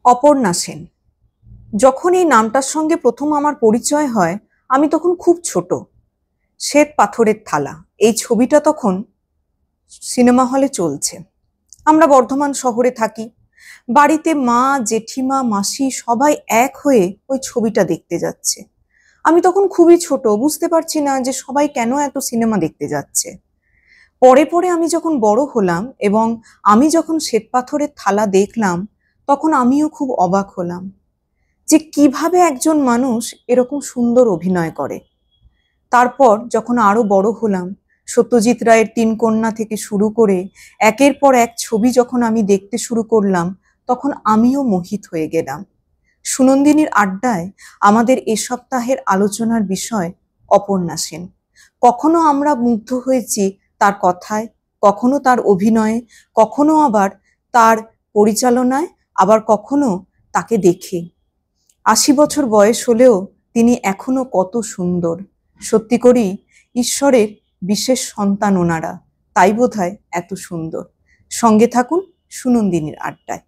অপর্ণা সেন। যখন এই নামটার সঙ্গে প্রথম আমার পরিচয় হয়, আমি তখন খুব ছোট। শ্বেত পাথরের থালা, এই ছবিটা তখন সিনেমা হলে চলছে। আমরা বর্ধমান শহরে থাকি। বাড়িতে মা, জেঠিমা, মাসি সবাই এক হয়ে ওই ছবিটা দেখতে যাচ্ছে। আমি তখন খুবই ছোট, বুঝতে পারছি না যে সবাই কেন এত সিনেমা দেখতে যাচ্ছে। পরে পরে আমি যখন বড় হলাম এবং আমি যখন শ্বেতপাথরের থালা দেখলাম, তখন আমিও খুব অবাক হলাম যে কিভাবে একজন মানুষ এরকম সুন্দর অভিনয় করে। তারপর যখন আরো বড় হলাম, সত্যজিৎ রায়ের তিন কন্যা থেকে শুরু করে একের পর এক ছবি যখন আমি দেখতে শুরু করলাম, তখন আমিও মোহিত হয়ে গেলাম। সুনন্দিনীর আড্ডায় আমাদের এ সপ্তাহের আলোচনার বিষয় অপর্ণা সেন। কখনো আমরা মুগ্ধ হয়েছি তার কথায়, কখনো তার অভিনয়ে, কখনো আবার তার পরিচালনায়, আবার কখনো তাকে দেখে। ৮০ বছর বয়স হলেও তিনি এখনো কত সুন্দর। সত্যি করেই ঈশ্বরের বিশেষ সন্তান ওনারা, তাই বোধহয় এত সুন্দর। সঙ্গে থাকুন সুনন্দিনীর আড্ডায়।